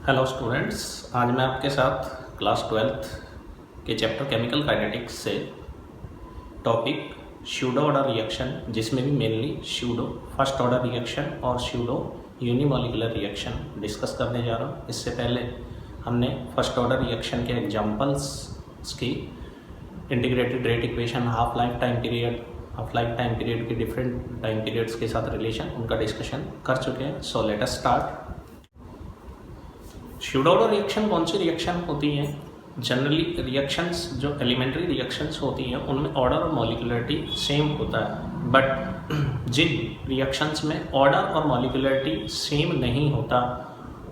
Hello students, आज मैं आपके साथ क्लास 12th के चैप्टर केमिकल काइनेटिक्स से टॉपिक स्यूडो ऑर्डर रिएक्शन, जिसमें भी mainly pseudo first order reaction और स्यूडो यूनिमॉलिकुलर रिएक्शन डिस्कस करने जा रहा हूँ। इससे पहले हमने फर्स्ट ऑर्डर रिएक्शन के एग्जांपल्स की integrated rate equation, half life time period के डिफरेंट टाइम पीरियड्स के साथ रिलेशन, उनका डिस्कशन कर चुके हैं। So let us start. Pseudo order reaction कौन सी रिएक्शन होती है? जनरली रिएक्शंस जो एलिमेंट्री रिएक्शंस होती हैं उनमें ऑर्डर और मॉलिक्यूलरिटी सेम होता है, बट जिन रिएक्शंस में ऑर्डर और मॉलिक्यूलरिटी सेम नहीं होता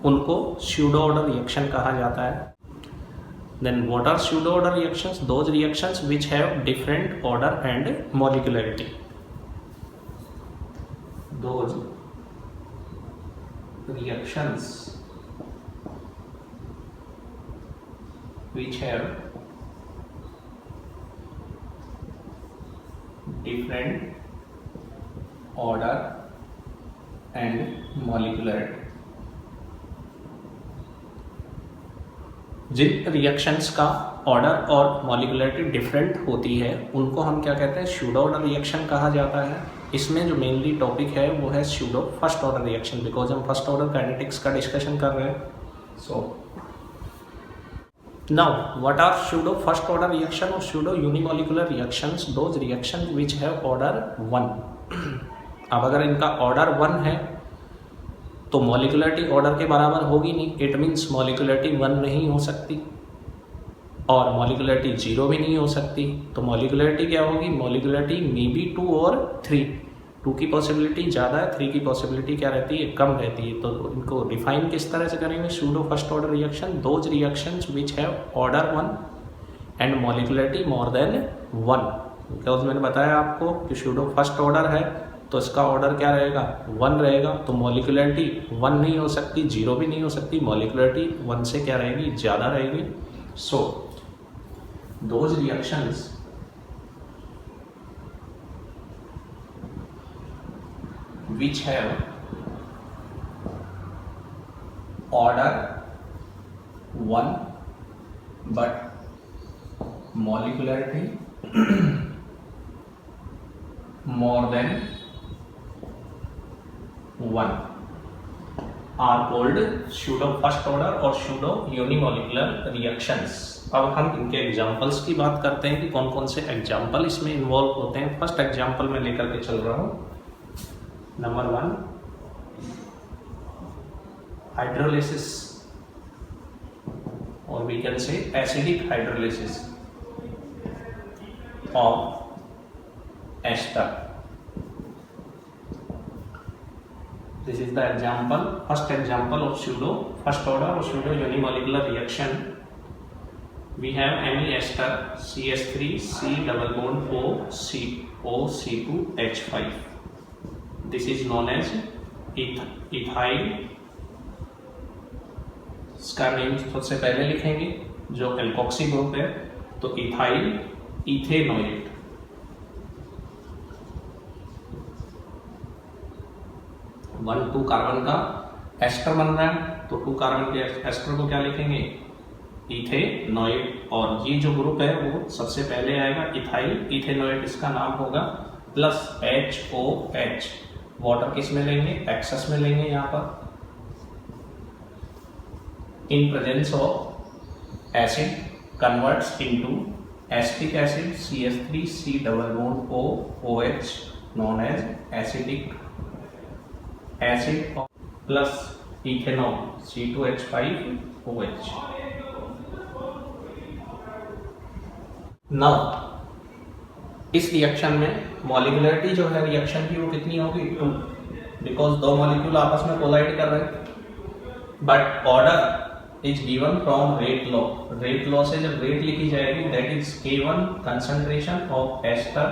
उनको स्यूडो ऑर्डर रिएक्शन कहा जाता है। Then what are pseudo order reactions? Those reactions which have different order and molecularity. Those reactions which have different order and molecularity। जिन रिएक्शंस का ऑर्डर और मॉलिक्यूलरिटी डिफरेंट होती है उनको हम क्या कहते हैं? स्यूडो ऑर्डर रिएक्शन कहा जाता है। इसमें जो मेनली टॉपिक है वो है pseudo first order reaction, because हम फर्स्ट ऑर्डर काइनेटिक्स का डिस्कशन कर रहे हैं। सो Now, what are pseudo first order reaction or pseudo unimolecular reactions? Those reactions which have order 1। अब अगर इनका ऑर्डर 1 है तो मॉलिक्यूलरिटी ऑर्डर के बराबर होगी नहीं। इट मीन्स मॉलिक्यूलरिटी 1 नहीं हो सकती और मॉलिक्यूलरिटी 0 भी नहीं हो सकती। तो मॉलिक्यूलरिटी क्या होगी? मॉलिक्यूलरिटी मे बी 2 और 3। 2 की पॉसिबिलिटी ज़्यादा है, 3 की पॉसिबिलिटी क्या रहती है? कम रहती है। तो इनको डिफाइन किस तरह से करेंगे? Pseudo first order reaction, those reactions which have order 1 and molecularity more than 1। Because मैंने बताया आपको कि स्यूडो फर्स्ट ऑर्डर है तो इसका ऑर्डर क्या रहेगा? 1 रहेगा। तो मॉलिक्यूलरिटी 1 नहीं हो सकती, 0 भी नहीं हो सकती, मॉलिक्यूलरिटी 1 से क्या रहेगी? ज़्यादा रहेगी। So those reactions which have order 1 but molecularity more than 1 are called pseudo first order और pseudo unimolecular reactions। अब हम इनके एग्जाम्पल्स की बात करते हैं कि कौन कौन से एग्जाम्पल इसमें इन्वॉल्व होते हैं। फर्स्ट एग्जाम्पल में लेकर के चल रहा हूं। नंबर 1, हाइड्रोलिसिस और we can say acidic hydrolysis of ester. This is the example, first example of pseudo first order और pseudo unimolecular reaction. We have एमी ester CH3 C double bond O C2H5। This is known as ethyl. इसका name सबसे पहले लिखेंगे जो alkoxy group है, तो ethyl ethanoate. One 2 carbon का एस्टर बन रहा है तो 2 कार्बन के एस्टर को क्या लिखेंगे? इथेनोएट। और ये जो ग्रुप है वो सबसे पहले आएगा इथाइल इथेनोएट, इसका नाम होगा प्लस HOH। वाटर किस में लेंगे? एक्सेस में लेंगे यहाँ पर। In presence of acid converts into acetic acid CH3 C double bond OH known as acidic acid plus ethanol C2H5OH। Now इस रिएक्शन में मॉलिक्यूलरिटी जो है रिएक्शन की वो कितनी होगी? 2, बिकॉज 2 मॉलिक्यूल आपस में कोलाइड कर रहे हैं। But order is given from rate law. Rate law से जब रेट लिखी जाएगी that is K1 concentration of ester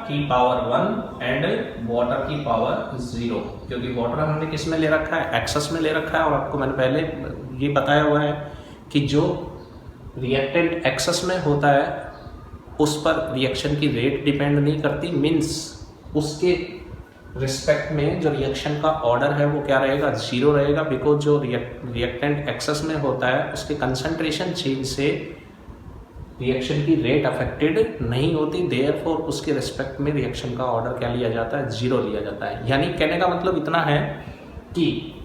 की पावर 1 एंड वाटर की पावर 0, क्योंकि वाटर हमने किस में ले रखा है? एक्सेस में ले रखा है। और आपको मैंने पहले ये बताया हुआ है कि जो रिएक्टेंट एक्सेस में होता है उस पर रिएक्शन की रेट डिपेंड नहीं करती, मीन्स उसके रिस्पेक्ट में जो रिएक्शन का ऑर्डर है वो क्या रहेगा, जीरो रहेगा, बिकॉज जो रिएक्टेंट एक्सेस में होता है उसके कंसंट्रेशन चेंज से रिएक्शन की रेट अफेक्टेड नहीं होती, देयरफॉर उसके रिस्पेक्ट में रिएक्शन का ऑर्डर क्या लिया जाता है, जीरो लिया जाता है। यानी कहने का मतलब इतना है कि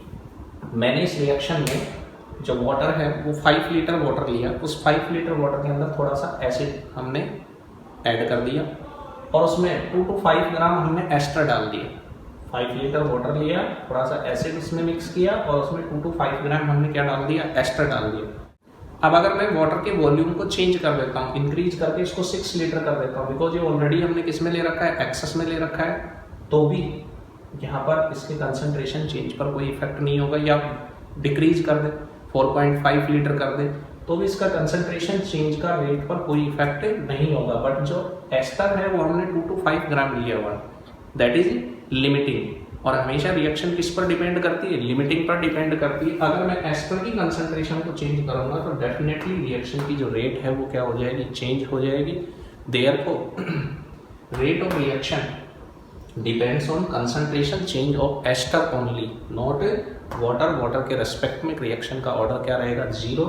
मैंने इस रिएक्शन में जो वाटर है वो 5 लीटर वाटर लिया, उस 5 लीटर वाटर के अंदर थोड़ा सा एसिड हमने ऐड कर दिया और उसमें 2 to 5 ग्राम हमने एस्टर डाल दिया। 5 लीटर वाटर लिया, थोड़ा सा एसिड उसमें मिक्स किया और उसमें 2 to 5 ग्राम हमने क्या डाल दिया, एस्टर डाल दिया। अब अगर मैं वाटर के वॉल्यूम को चेंज कर देता हूँ, इंक्रीज करके इसको 6 लीटर कर देता हूँ, बिकॉज ये ऑलरेडी हमने किस में ले रखा है, एक्सेस में ले रखा है, तो भी यहाँ पर इसके कंसंट्रेशन चेंज पर कोई इफेक्ट नहीं होगा। या डिक्रीज कर दे 4.5 लीटर कर दे तो भी इसका कंसंट्रेशन चेंज का रेट पर कोई इफेक्ट नहीं होगा। बट जो एस्टर है वो हमने 2 to 5 ग्राम लिया हुआ, दैट इज लिमिटिंग। और हमेशा रिएक्शन किस पर डिपेंड करती है, लिमिटिंग पर डिपेंड करती है। अगर मैं एस्टर की कंसंट्रेशन को चेंज करूंगा तो डेफिनेटली रिएक्शन की जो रेट है वो क्या हो जाएगी, चेंज हो जाएगी। Therefore rate of reaction depends on concentration change of ester only, not water. Water के रेस्पेक्ट में रिएक्शन का ऑर्डर क्या रहेगा, जीरो।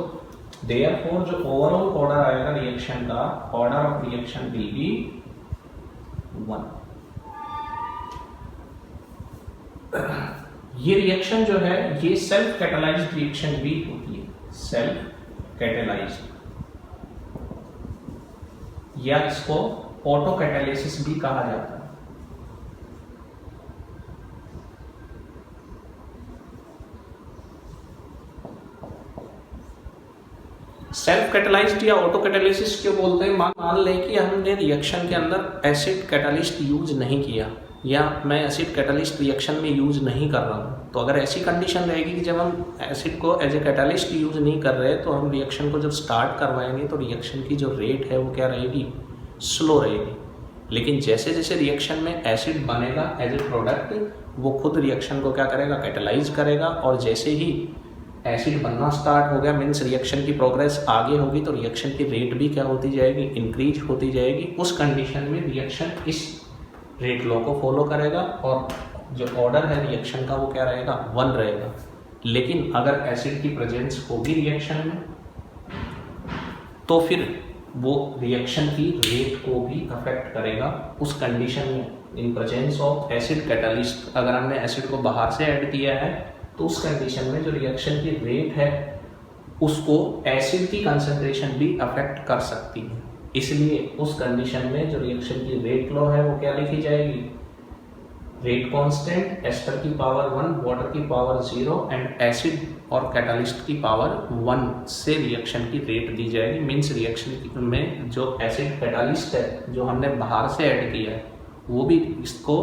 देयरफॉर जो ओवरऑल ऑर्डर आएगा रिएक्शन का, order of reaction will be 1। ये रिएक्शन जो है ये सेल्फ कैटालाइज्ड रिएक्शन भी होती है, सेल्फ कैटालाइज्ड, या इसको ऑटो कैटालिसिस भी कहा जाता है। सेल्फ कैटालाइज्ड या ऑटो कैटालिसिस क्यों बोलते हैं, मान लें कि हमने रिएक्शन के अंदर एसिड कैटालिस्ट यूज नहीं किया या मैं एसिड कैटालिस्ट रिएक्शन में यूज नहीं कर रहा हूँ, तो अगर ऐसी कंडीशन रहेगी कि जब हम एसिड को एज ए कैटालिस्ट यूज नहीं कर रहे तो हम रिएक्शन को जब स्टार्ट करवाएंगे तो रिएक्शन की जो रेट है वो क्या रहेगी, स्लो रहेगी। लेकिन जैसे जैसे रिएक्शन में एसिड बनेगा एज ए प्रोडक्ट, वो खुद रिएक्शन को क्या करेगा, कैटालाइज करेगा। और जैसे ही एसिड बनना स्टार्ट हो गया, मीन्स रिएक्शन की प्रोग्रेस आगे होगी, तो रिएक्शन की रेट भी क्या होती जाएगी, इंक्रीज होती जाएगी। उस कंडीशन में रिएक्शन इस रेट लॉ को फॉलो करेगा और जो ऑर्डर है रिएक्शन का वो क्या रहेगा, 1 रहेगा। लेकिन अगर एसिड की प्रेजेंस होगी रिएक्शन में तो फिर वो रिएक्शन की रेट को भी अफेक्ट करेगा। उस कंडीशन में इन प्रेजेंस ऑफ एसिड कैटालिस्ट, अगर हमने एसिड को बाहर से ऐड किया है तो उस कंडीशन में जो रिएक्शन की रेट है उसको एसिड की कंसंट्रेशन भी अफेक्ट कर सकती है। इसलिए उस कंडीशन में जो रिएक्शन की रेट लॉ है वो क्या लिखी जाएगी, रेट कांस्टेंट एस्टर की पावर 1, वाटर की पावर 0 एंड एसिड और कैटालिस्ट की पावर 1 से रिएक्शन की रेट दी जाएगी। मीन्स रिएक्शन में जो एसिड कैटालिस्ट है जो हमने बाहर से ऐड किया है वो भी इसको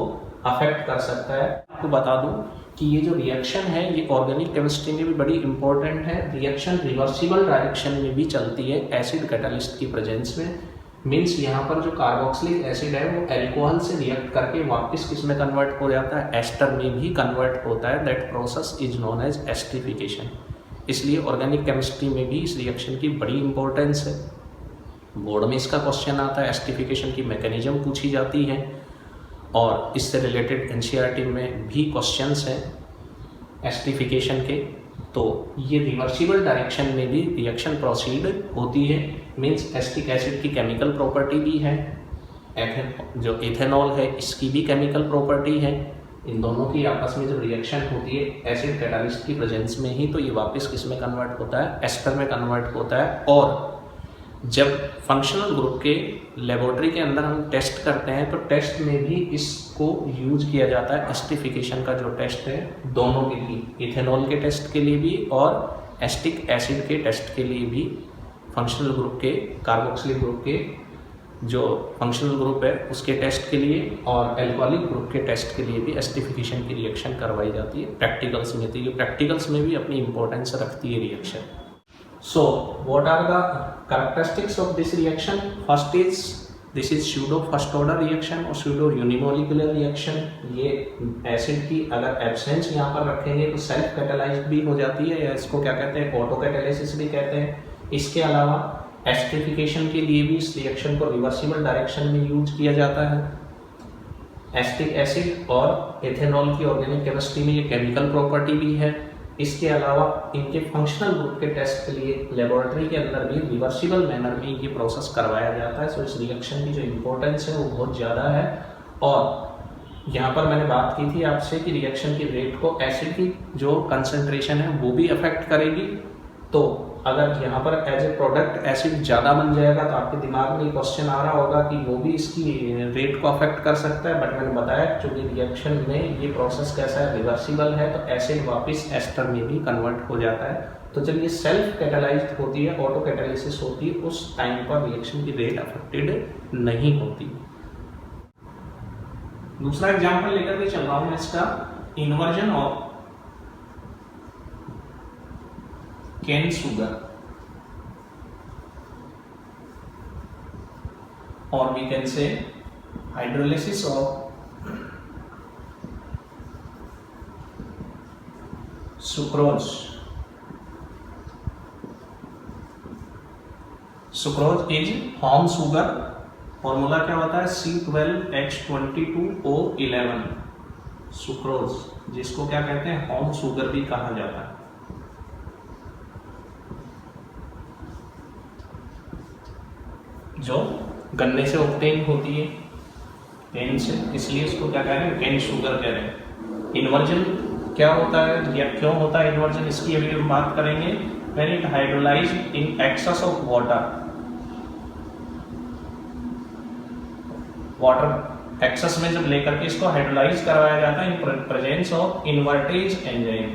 अफेक्ट कर सकता है। आपको बता दूं कि ये जो रिएक्शन है ये ऑर्गेनिक केमिस्ट्री में भी बड़ी इंपॉर्टेंट है। रिएक्शन रिवर्सिबल डायरेक्शन में भी चलती है एसिड कैटालिस्ट की प्रेजेंस में। मीन्स यहाँ पर जो कार्बोक्सिलिक एसिड है वो अल्कोहल से रिएक्ट करके वापस किस में कन्वर्ट हो जाता है, एस्टर में भी कन्वर्ट होता है। That process is known as esterification. इसलिए ऑर्गेनिक केमिस्ट्री में भी इस रिएक्शन की बड़ी इंपॉर्टेंस है। बोर्ड में इसका क्वेश्चन आता है, एस्टरिफिकेशन की मैकेनिज्म पूछी जाती है और इससे रिलेटेड एनसीईआरटी में भी क्वेश्चंस हैं एस्टरिफिकेशन के। तो ये रिवर्सिबल डायरेक्शन में भी रिएक्शन प्रोसीड होती है। मीन्स एस्टिक एसिड की केमिकल प्रॉपर्टी भी है, जो इथेनॉल है इसकी भी केमिकल प्रॉपर्टी है। इन दोनों की आपस में जब रिएक्शन होती है एसिड कैटालिस्ट की प्रेजेंस में ही, तो ये वापस किस में कन्वर्ट होता है, एस्टर में कन्वर्ट होता है। और जब फंक्शनल ग्रुप के लेबोरेटरी के अंदर हम टेस्ट करते हैं तो टेस्ट में भी इसको यूज किया जाता है। एस्टरिफिकेशन का जो टेस्ट है दोनों के लिए, इथेनॉल के टेस्ट के लिए भी और एस्टिक एसिड के टेस्ट के लिए भी, फंक्शनल ग्रुप के, कार्बोक्सिलिक ग्रुप के जो फंक्शनल ग्रुप है उसके टेस्ट के लिए और एल्कोहलिक ग्रुप के टेस्ट के लिए भी एस्टरिफिकेशन की रिएक्शन करवाई जाती है प्रैक्टिकल्स में। तो ये प्रैक्टिकल्स में भी अपनी इंपॉर्टेंस रखती है reaction. So, what are the characteristics of this reaction? First is, this is pseudo first order reaction और pseudo unimolecular reaction। ये एसिड की अगर एब्सेंस यहाँ पर रखेंगे तो सेल्फ कैटालाइज्ड भी हो जाती है, या इसको क्या कहते हैं, ऑटो कैटालिसिस भी कहते हैं। इसके अलावा एस्टरिफिकेशन के लिए भी इस रिएक्शन को रिवर्सिबल डायरेक्शन में यूज किया जाता है। एसिटिक एसिड और एथेनॉल की ऑर्गेनिक केमिस्ट्री में ये केमिकल प्रॉपर्टी भी है। इसके अलावा इनके फंक्शनल ग्रुप के टेस्ट के लिए लेबोरेटरी के अंदर भी रिवर्सिबल मैनर में ये प्रोसेस करवाया जाता है। सो इस रिएक्शन की जो इम्पोर्टेंस है वो बहुत ज़्यादा है। और यहाँ पर मैंने बात की थी आपसे कि रिएक्शन की रेट को एसिड की जो कंसंट्रेशन है वो भी अफेक्ट करेगी। तो अगर यहाँ पर एज ए प्रोडक्ट एसिड ज़्यादा बन जाएगा तो आपके दिमाग में क्वेश्चन आ रहा होगा कि वो भी इसकी रेट को अफेक्ट कर सकता है। बट मैंने बताया चूँकि रिएक्शन में ये प्रोसेस कैसा है, रिवर्सिबल है, तो एसिड वापस एस्टर में भी कन्वर्ट हो जाता है। तो जब ये सेल्फ कैटालाइज्ड होती है, ऑटो कैटालिसिस होती है, उस टाइम पर रिएक्शन की रेट अफेक्टेड नहीं होती। दूसरा एग्जाम्पल लेकर के चल रहा हूँ मैं इसका, इन्वर्जन ऑफ कैन शुगर और we can say hydrolysis of sucrose. Sucrose is home sugar, formula क्या होता है C12H22O11, सुक्रोज, जिसको क्या कहते हैं होम शुगर भी कहा जाता है। जो गन्ने से ऑब्टेन होती है कैन से, इसलिए इसको क्या कह रहे हैं, कैन शुगर कह रहे हैं। इन्वर्जन क्या होता है या क्यों होता है इन्वर्जन, इसकी अभी हम बात करेंगे। When it hydrolysed in excess of water, water excess में जब लेकर के इसको हाइड्रोलाइज करवाया जाता है in presence of invertase enzyme,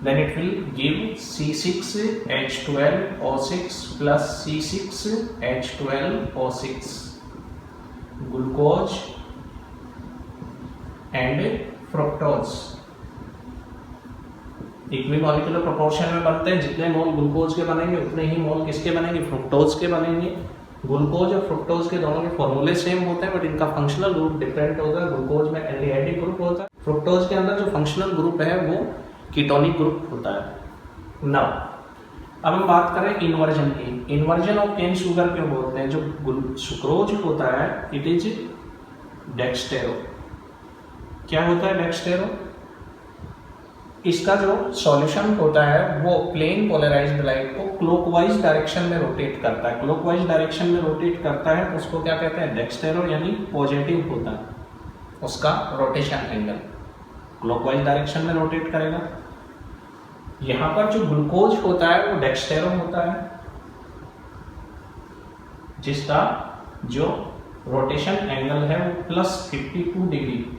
then it will give C6H12O6 plus C6H12O6 glucose and fructose। Equimolecular proportion में बनते हैं, जितने मोल ग्लूकोज के बनेंगे उतने ही मोल किसके बनेंगे, फ्रुक्टोज के बनेंगे। ग्लूकोज और फ्रुक्टोज के दोनों के फॉर्मूले सेम होते हैं बट इनका फंक्शनल ग्रुप डिफरेंट होता है। ग्लूकोज में एल्डिहाइडिक ग्रुप होता है, फ्रुक्टोज के अंदर जो फंक्शनल ग्रुप है वो कीटोनिक ग्रुप होता है। नाउ अब हम बात करें इन्वर्जन की। इन्वर्जन ऑफ कैन शुगर क्यों बोलते हैं, जो सुक्रोज होता है इट इज डेक्सटेरो। क्या होता है डेक्सटेरो, इसका जो सॉल्यूशन होता है वो प्लेन पोलराइज्ड लाइट को क्लॉकवाइज डायरेक्शन में रोटेट करता है। क्लॉकवाइज डायरेक्शन में रोटेट करता है तो उसको क्या कहते हैं, डेक्सटेरो, यानी पॉजिटिव होता है उसका रोटेशन एंगल, क्लॉकवाइज डायरेक्शन में रोटेट करेगा। यहां पर जो ग्लूकोज होता है वो डेक्सटेरो होता है, जिसका जो रोटेशन एंगल है वो +52 डिग्री,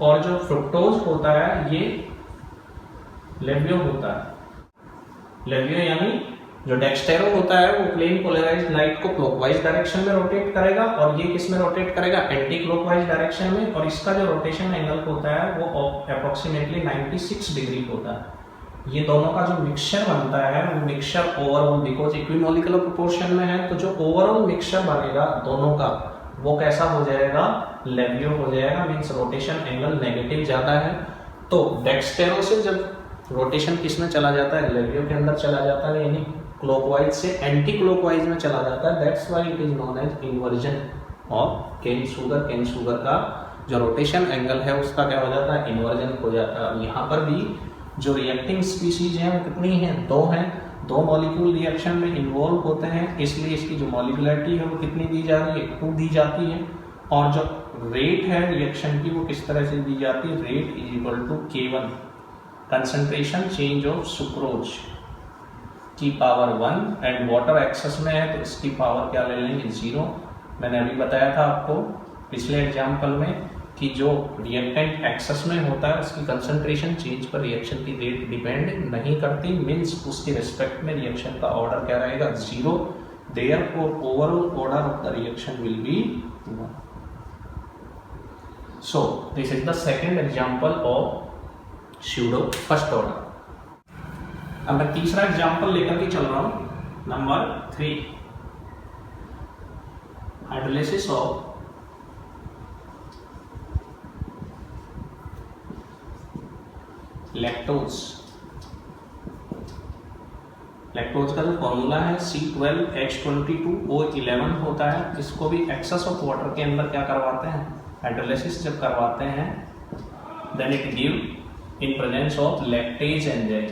और जो फ्रुक्टोज होता है ये लेवियो होता है। लेवियो यानी जो डेक्सटेरो होता है वो प्लेन पोलराइज्ड लाइट को क्लॉकवाइज डायरेक्शन में रोटेट करेगा और ये किस में रोटेट करेगा, एंटी क्लॉकवाइज डायरेक्शन में, और इसका जो रोटेशन एंगल होता है वो अप्रोक्सीमेटली 96 डिग्री होता है। ये दोनों का जो मिक्सचर बनता है वो मिक्सचर ओवरऑल, बिकॉज इक्विमोलिकुलर प्रोपोर्शन में है तो जो ओवरऑल मिक्सचर बनेगा दोनों का वो कैसा हो जाएगा, लेवियो हो जाएगा, मीन्स रोटेशन एंगल नेगेटिव ज्यादा है। तो डेक्सटेरो से जब रोटेशन किस में चला जाता है, लेवियो के अंदर चला जाता है, यानी क्लॉकवाइज से एंटी क्लॉकवाइज में चला जाता है। That's why it is known as inversion of cane sugar. Cane sugar का जो रोटेशन एंगल है उसका क्या हो जाता है, इन्वर्जन हो जाता है। यहाँ पर भी जो रिएक्टिंग स्पीसीज हैं वो कितनी हैं, 2 हैं, 2 मॉलिक्यूल रिएक्शन में इन्वॉल्व होते हैं, इसलिए इसकी जो मॉलिक्यूलरिटी है वो कितनी दी जा रही है, 2 दी जाती है। और जो रेट है रिएक्शन की वो किस तरह से दी जाती है, rate is equal to K1 concentration change of sucrose की पावर 1, एंड वाटर एक्सेस में है तो इसकी पावर क्या ले लेंगे, 0। मैंने अभी बताया था आपको पिछले एग्जाम्पल में कि जो रिएक्टेंट एक्सेस में होता है उसकी कंसंट्रेशन चेंज पर रिएक्शन की रेट डिपेंड नहीं करती, मीन्स उसके रिस्पेक्ट में रिएक्शन का ऑर्डर क्या रहेगा, 0। Therefore overall order of the reaction will be 1। So this is the second example of pseudo first order. अब मैं तीसरा एग्जांपल लेकर के चल रहा हूं, number 3, hydrolysis of lactose lactose का जो फॉर्मूला है C12H22O11 होता है। इसको भी एक्सेस ऑफ वाटर के अंदर क्या करवाते हैं, हाइड्रोलाइसिस जब करवाते हैं, then it give in presence of lactase enzyme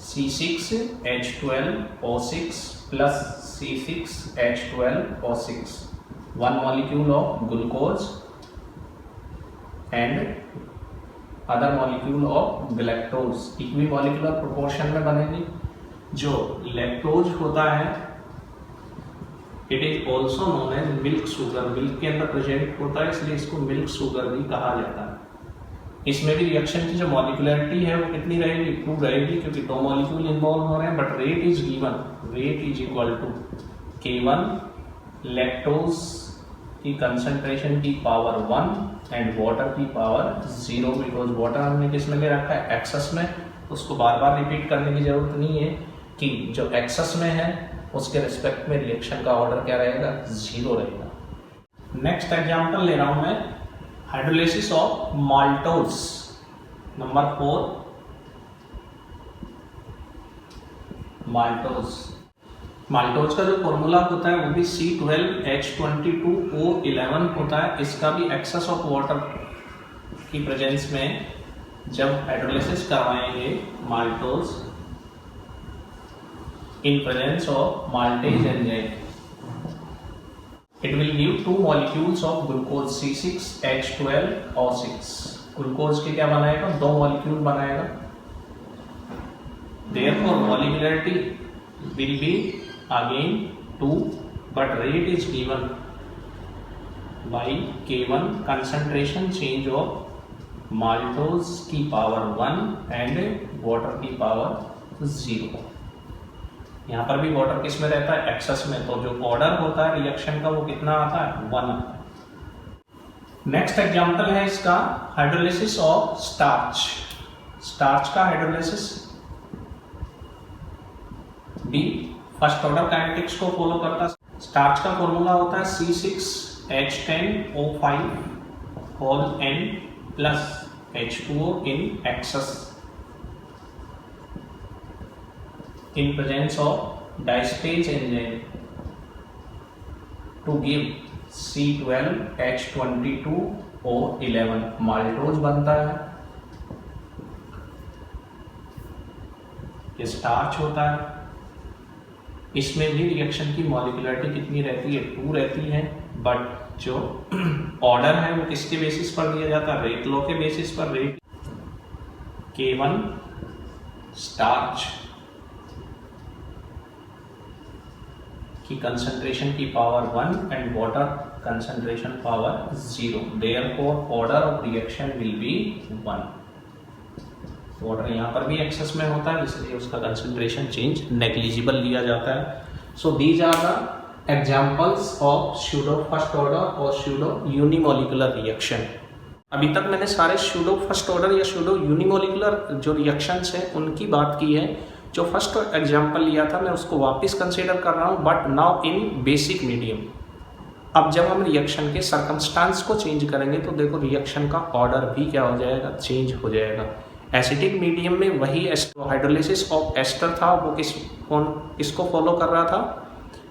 C6H12O6 plus C6H12O6, one molecule of glucose and other molecule of galactose equimolecular proportion में बनेगी। जो लैक्टोज होता है it is also known as milk sugar, milk के अंदर present होता है, इसलिए इसको मिल्क शुगर भी कहा जाता है। इसमें भी रिएक्शन की जो मॉलिक्युलरिटी है वो कितनी रहेगी, 2 रहेगी, क्योंकि 2 मॉलिक्यूल इन्वॉल्व हो रहे हैं, but rate is given, rate is equal to K1 lactose की कंसंट्रेशन की पावर 1 एंड वाटर की पावर 0, बिकॉज वाटर हमने किस में ले रखा है, एक्सेस में। उसको बार बार रिपीट करने की जरूरत नहीं है कि जो एक्सेस में है उसके रिस्पेक्ट में रिएक्शन का ऑर्डर क्या रहेगा, 0 रहेगा। नेक्स्ट एग्जांपल ले रहा हूं मैं, hydrolysis of maltose number 4। Maltose का जो फॉर्मूला होता है वो भी C12H22O11 होता है। इसका भी एक्सेस ऑफ वाटर की प्रेजेंस में जब हाइड्रोलाइसिस करवाएंगे maltose in presence of maltase enzyme, it will give 2 molecules of glucose C6H12O6। Glucose के क्या बनाएगा, 2 मॉलिक्यूल बनाएगा। therefore molecularity will be again 2, but rate is given by K1 concentration change of maltose की power 1 and water की power 0। यहाँ पर भी water किस में रहता है, एक्सेस में, तो जो ऑर्डर होता है रिएक्शन का वो कितना आता है, 1 आता है। नेक्स्ट एग्जांपल है इसका, हाइड्रोलाइसिस ऑफ स्टार्च। स्टार्च का हाइड्रोलाइसिस भी फर्स्ट ऑर्डर काइनेटिक्स को फॉलो करता है। स्टार्च का फॉर्मूला होता है C6H10O5 whole N plus H2O in excess in presence of diastase enzyme to give C12H22O11 maltose बनता है। ये स्टार्च होता है। इसमें भी रिएक्शन की मॉलिक्युलरिटी कितनी रहती है, 2 रहती है, बट जो ऑर्डर है वो किसके बेसिस पर दिया जाता है, रेट लॉ के बेसिस पर। रेट K1 स्टार्च की कंसंट्रेशन की power 1 and water concentration power 0, therefore order of reaction will be 1। Water यहाँ पर भी एक्सेस में होता है, इसलिए उसका कंसंट्रेशन चेंज नेग्लिजिबल लिया जाता है। So these are the examples of pseudo first order और स्यूडो यूनिमोलिकुलर रिएक्शन। अभी तक मैंने सारे स्यूडो फर्स्ट ऑर्डर या स्यूडो यूनिमोलिकुलर जो रिएक्शंस हैं उनकी बात की है। जो फर्स्ट एग्जाम्पल लिया था मैं उसको वापस कंसीडर कर रहा हूँ, but now in basic medium. अब जब हम रिएक्शन के सर्कमस्टांस को चेंज करेंगे तो देखो रिएक्शन का ऑर्डर भी क्या हो जाएगा, चेंज हो जाएगा। एसिडिक मीडियम में वही हाइड्रोलाइसिस ऑफ एस्टर था, वो इसको फॉलो कर रहा था,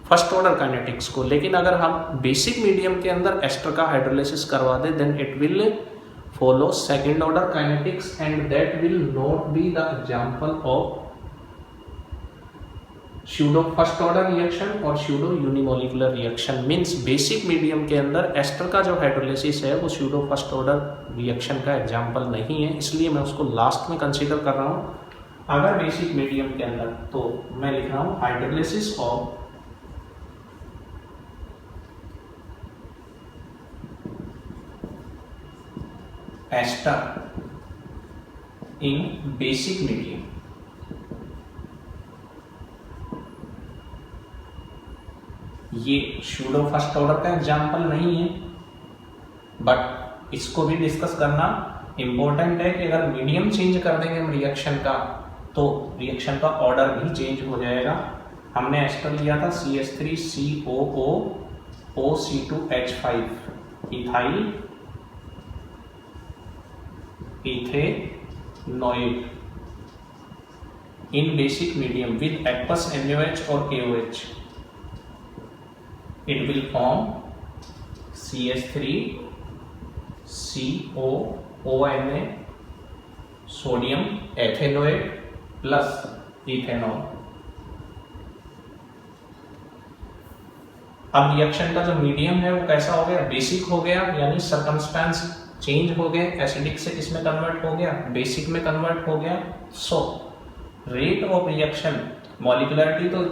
फर्स्ट ऑर्डर काइनेटिक्स को। लेकिन अगर हम बेसिक मीडियम के अंदर एस्टर का हाइड्रोलाइसिस करवा दें then it will follow second order kinetics and that will not be the example of pseudo first order reaction और pseudo unimolecular reaction. Means basic medium के अंदर एस्टर का जो हाइड्रोलाइसिस है वो स्यूडो फर्स्ट ऑर्डर रिएक्शन का example नहीं है, इसलिए मैं उसको लास्ट में कंसीडर कर रहा हूँ। अगर बेसिक मीडियम के अंदर तो मैं लिख रहा हूँ hydrolysis of ester in basic medium. ये स्यूडो फर्स्ट ऑर्डर का एग्जाम्पल नहीं है, बट इसको भी डिस्कस करना इंपॉर्टेंट है कि अगर मीडियम चेंज कर देंगे हम रिएक्शन का तो रिएक्शन का ऑर्डर भी चेंज हो जाएगा। हमने एस्टर लिया था CH3COO OC2H5 ethyl ethanoate in basic medium with aqueous NaOH or KOH, it will form CH3 COONA sodium ethanoate plus ethanol. अब रिएक्शन का जो मीडियम है वो कैसा हो गया, बेसिक हो गया, यानी सर्कमस्टेंस चेंज हो गए, एसिडिक से किसमें कन्वर्ट हो गया, बेसिक में कन्वर्ट हो गया। So rate of reaction, molecularity तो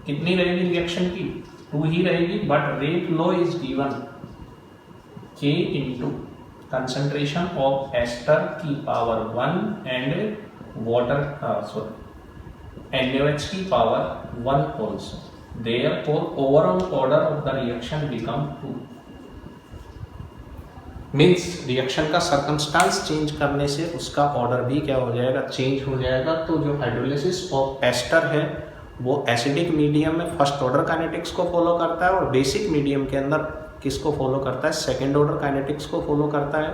कितनी रहेगी रिएक्शन की, 2 ही रहेगी, but rate law is given K into concentration of ester की पावर 1 एंड वाटर NaOH की power 1 also. Therefore overall order of the reaction become 2. Means reaction का circumstance change करने से उसका ऑर्डर भी क्या हो जाएगा, चेंज हो जाएगा। तो जो हाइड्रोलिसिस ऑफ एस्टर है वो एसिडिक मीडियम में फर्स्ट ऑर्डर काइनेटिक्स को फॉलो करता है और बेसिक मीडियम के अंदर किसको फॉलो करता है, सेकेंड ऑर्डर काइनेटिक्स को फॉलो करता है।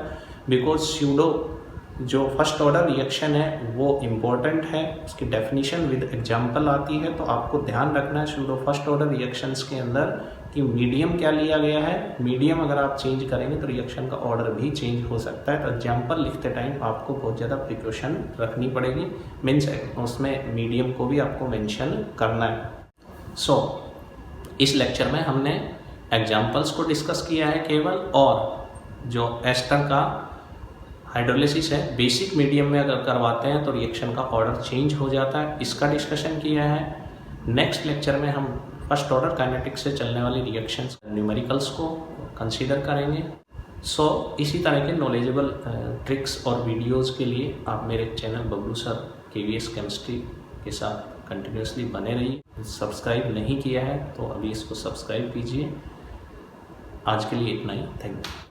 बिकॉज स्यूडो जो फर्स्ट ऑर्डर रिएक्शन है वो इम्पोर्टेंट है, उसकी डेफिनेशन विद एग्जांपल आती है। तो आपको ध्यान रखना है स्यूडो फर्स्ट ऑर्डर रिएक्शंस के अंदर कि मीडियम क्या लिया गया है। मीडियम अगर आप चेंज करेंगे तो रिएक्शन का ऑर्डर भी चेंज हो सकता है। तो एग्जांपल लिखते टाइम आपको बहुत ज़्यादा प्रिकॉशन रखनी पड़ेगी, मीन्स उसमें मीडियम को भी आपको मेंशन करना है। सो इस लेक्चर में हमने एग्जांपल्स को डिस्कस किया है केवल, और जो एस्टर का हाइड्रोलिसिस है बेसिक मीडियम में अगर करवाते हैं तो रिएक्शन का ऑर्डर चेंज हो जाता है, इसका डिस्कशन किया है। नेक्स्ट लेक्चर में हम फर्स्ट ऑर्डर काइनेटिक्स से चलने वाली रिएक्शंस न्यूमेरिकल्स को कंसीडर करेंगे। सो इसी तरह के नॉलेजेबल ट्रिक्स और वीडियोस के लिए आप मेरे channel Bablu sir KVS chemistry के साथ कंटिन्यूसली बने रहिए। सब्सक्राइब नहीं किया है तो अभी इसको सब्सक्राइब कीजिए। आज के लिए इतना ही, थैंक यू।